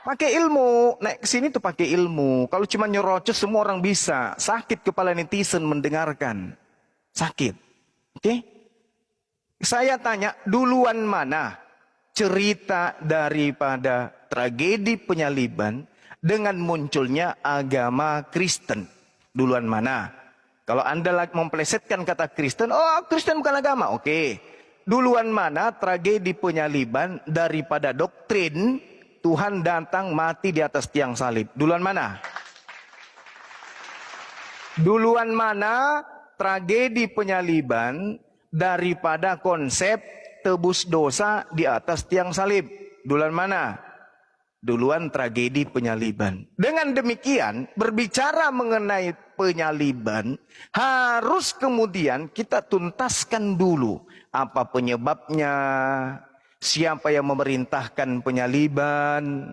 Pakai ilmu, naik ke sini tuh pakai ilmu. Kalau cuma nyerocos semua orang bisa. Sakit kepala netizen mendengarkan. Sakit. Oke? Saya tanya, duluan mana cerita daripada tragedi penyaliban dengan munculnya agama Kristen? Duluan mana? Kalau Anda memplesetkan kata Kristen, oh Kristen bukan agama. Oke. Duluan mana tragedi penyaliban daripada doktrin Tuhan datang mati di atas tiang salib? Duluan mana? Duluan mana tragedi penyaliban daripada konsep tebus dosa di atas tiang salib? Duluan mana? Duluan tragedi penyaliban. Dengan demikian, berbicara mengenai penyaliban, harus kemudian kita tuntaskan dulu apa penyebabnya, siapa yang memerintahkan penyaliban,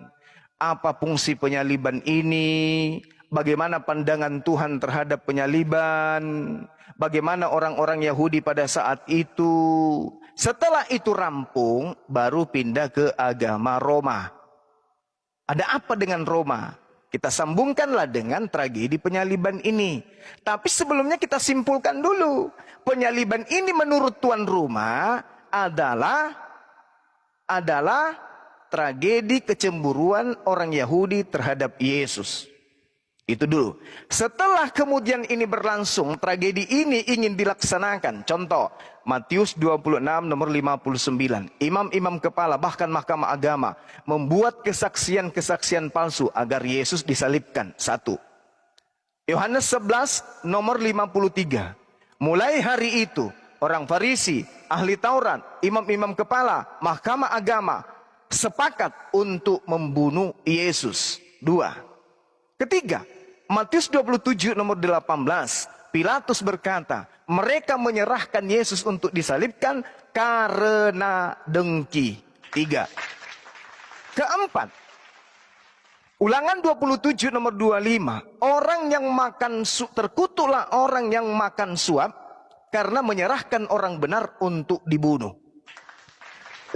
apa fungsi penyaliban ini, bagaimana pandangan Tuhan terhadap penyaliban, bagaimana orang-orang Yahudi pada saat itu. Setelah itu rampung, baru pindah ke agama Roma. Ada apa dengan Roma? Kita sambungkanlah dengan tragedi penyaliban ini. Tapi sebelumnya kita simpulkan dulu. Penyaliban ini menurut tuan rumah adalah tragedi kecemburuan orang Yahudi terhadap Yesus. Itu dulu. Setelah kemudian ini berlangsung, tragedi ini ingin dilaksanakan. Contoh, Matius 26 nomor 59. Imam-imam kepala bahkan mahkamah agama membuat kesaksian-kesaksian palsu agar Yesus disalibkan. 1. Yohanes 11 nomor 53. Mulai hari itu, orang Farisi, ahli Taurat, imam-imam kepala, mahkamah agama sepakat untuk membunuh Yesus. 2. Ketiga, Matius 27 nomor 18. Pilatus berkata, mereka menyerahkan Yesus untuk disalibkan karena dengki. 3. Keempat, Ulangan 27 nomor 25. Orang yang makan terkutuklah orang yang makan suap karena menyerahkan orang benar untuk dibunuh.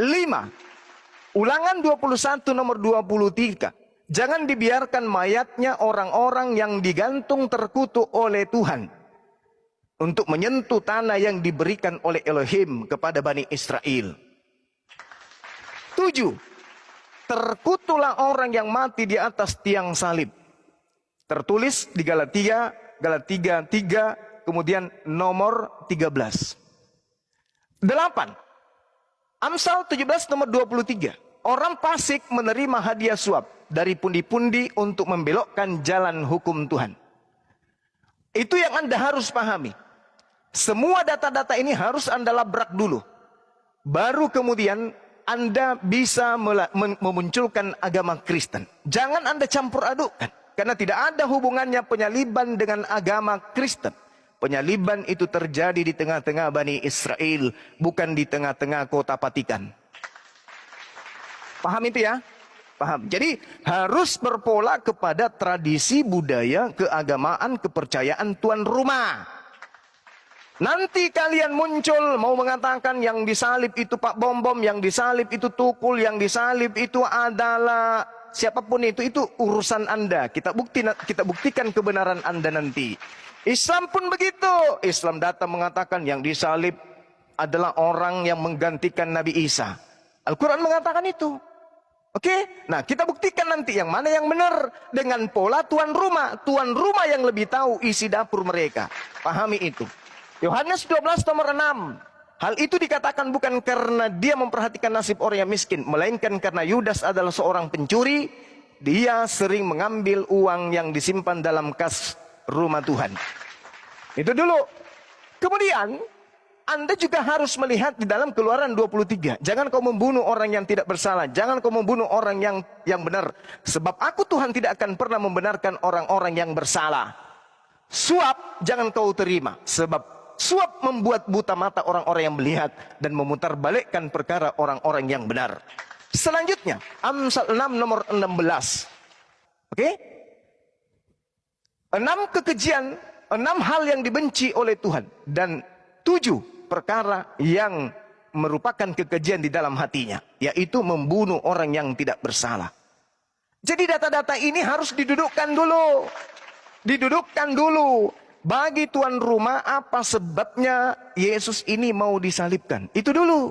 5. Ulangan 21 nomor 23. Jangan dibiarkan mayatnya orang-orang yang digantung terkutuk oleh Tuhan untuk menyentuh tanah yang diberikan oleh Elohim kepada Bani Israel. 7. Terkutuklah orang yang mati di atas tiang salib. Tertulis di Galatia 3, kemudian nomor 13. 8. Amsal 17 nomor 23. Orang fasik menerima hadiah suap dari pundi-pundi untuk membelokkan jalan hukum Tuhan. Itu yang Anda harus pahami. Semua data-data ini harus Anda labrak dulu. Baru kemudian Anda bisa memunculkan agama Kristen. Jangan Anda campur adukkan. Karena tidak ada hubungannya penyaliban dengan agama Kristen. Penyaliban itu terjadi di tengah-tengah Bani Israel, bukan di tengah-tengah kota Vatikan. Paham itu ya? Paham. Jadi harus berpola kepada tradisi, budaya, keagamaan, kepercayaan tuan rumah. Nanti kalian muncul mau mengatakan yang disalib itu Pak Bom-Bom, yang disalib itu Tukul, yang disalib itu adalah siapapun itu urusan Anda. Kita buktikan kebenaran Anda nanti. Islam pun begitu. Islam datang mengatakan yang disalib adalah orang yang menggantikan Nabi Isa. Al-Quran mengatakan itu. Oke, nah kita buktikan nanti yang mana yang benar dengan pola tuan rumah. Tuan rumah yang lebih tahu isi dapur mereka. Pahami itu. Yohanes 12 nomor 6. Hal itu dikatakan bukan karena dia memperhatikan nasib orang yang miskin, melainkan karena Yudas adalah seorang pencuri. Dia sering mengambil uang yang disimpan dalam kas rumah Tuhan. Itu dulu. Kemudian Anda juga harus melihat di dalam Keluaran 23. Jangan kau membunuh orang yang tidak bersalah. Jangan kau membunuh orang yang benar. Sebab aku Tuhan tidak akan pernah membenarkan orang-orang yang bersalah. Suap jangan kau terima. Sebab suap membuat buta mata orang-orang yang melihat dan memutarbalikkan perkara orang-orang yang benar. Selanjutnya, Amsal 6 nomor 16. Oke? 6 kekejian, 6 hal yang dibenci oleh Tuhan. Dan 7 perkara yang merupakan kekejian di dalam hatinya, yaitu membunuh orang yang tidak bersalah. Jadi data-data ini harus didudukkan dulu. Didudukkan dulu. Bagi tuan rumah, apa sebabnya Yesus ini mau disalibkan? Itu dulu.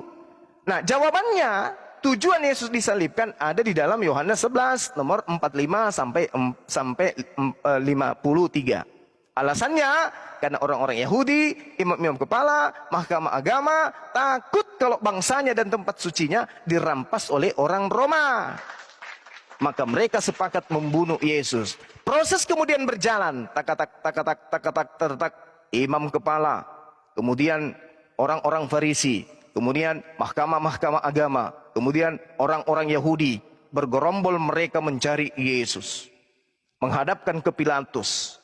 Nah, jawabannya, tujuan Yesus disalibkan ada di dalam Yohanes 11, nomor 45 sampai 53. Alasannya, karena orang-orang Yahudi, imam-imam kepala, mahkamah agama, takut kalau bangsanya dan tempat sucinya dirampas oleh orang Roma. Maka mereka sepakat membunuh Yesus. Proses kemudian berjalan. Tak, imam kepala. Kemudian orang-orang Farisi. Kemudian mahkamah-mahkamah agama. Kemudian orang-orang Yahudi. Bergerombol mereka mencari Yesus. Menghadapkan ke Pilatus.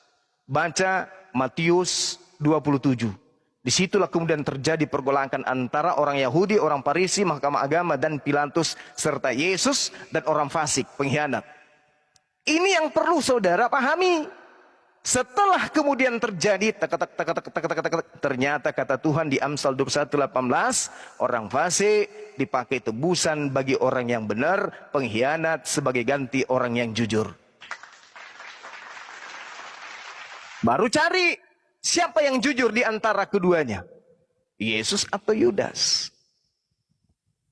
Baca Matius 27. Disitulah kemudian terjadi pergolakan antara orang Yahudi, orang Farisi, mahkamah agama, dan Pilatus, serta Yesus dan orang fasik, pengkhianat. Ini yang perlu saudara pahami. Setelah kemudian terjadi, ternyata kata Tuhan di Amsal 21:18, orang fasik dipakai tebusan bagi orang yang benar, pengkhianat sebagai ganti orang yang jujur. Baru cari siapa yang jujur di antara keduanya? Yesus atau Yudas?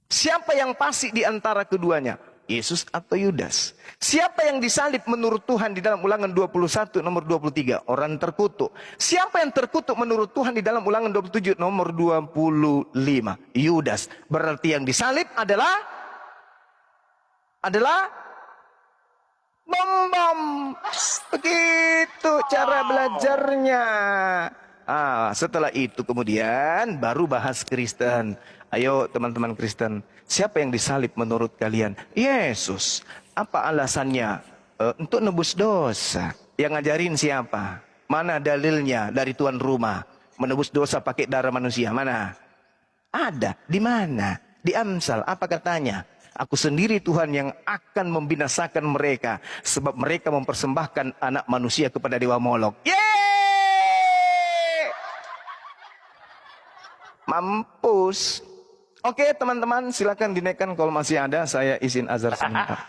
Siapa yang fasik di antara keduanya? Yesus atau Yudas? Siapa yang disalib menurut Tuhan di dalam Ulangan 21 nomor 23? Orang terkutuk. Siapa yang terkutuk menurut Tuhan di dalam Ulangan 27 nomor 25? Yudas. Berarti yang disalib adalah bom. Begitu cara belajarnya. Setelah itu kemudian baru bahas Kristen. Ayo teman-teman Kristen, siapa yang disalib menurut kalian? Yesus. Apa alasannya? Untuk nebus dosa. Yang ngajarin siapa? Mana dalilnya dari tuan rumah? Menebus dosa pakai darah manusia. Mana? Ada. Di mana? Di Amsal. Apa katanya? Aku sendiri Tuhan yang akan membinasakan mereka. Sebab mereka mempersembahkan anak manusia kepada dewa Molok. Yeay! Mampus. Oke teman-teman, silakan dinaikkan kalau masih ada. Saya izin azar sebentar.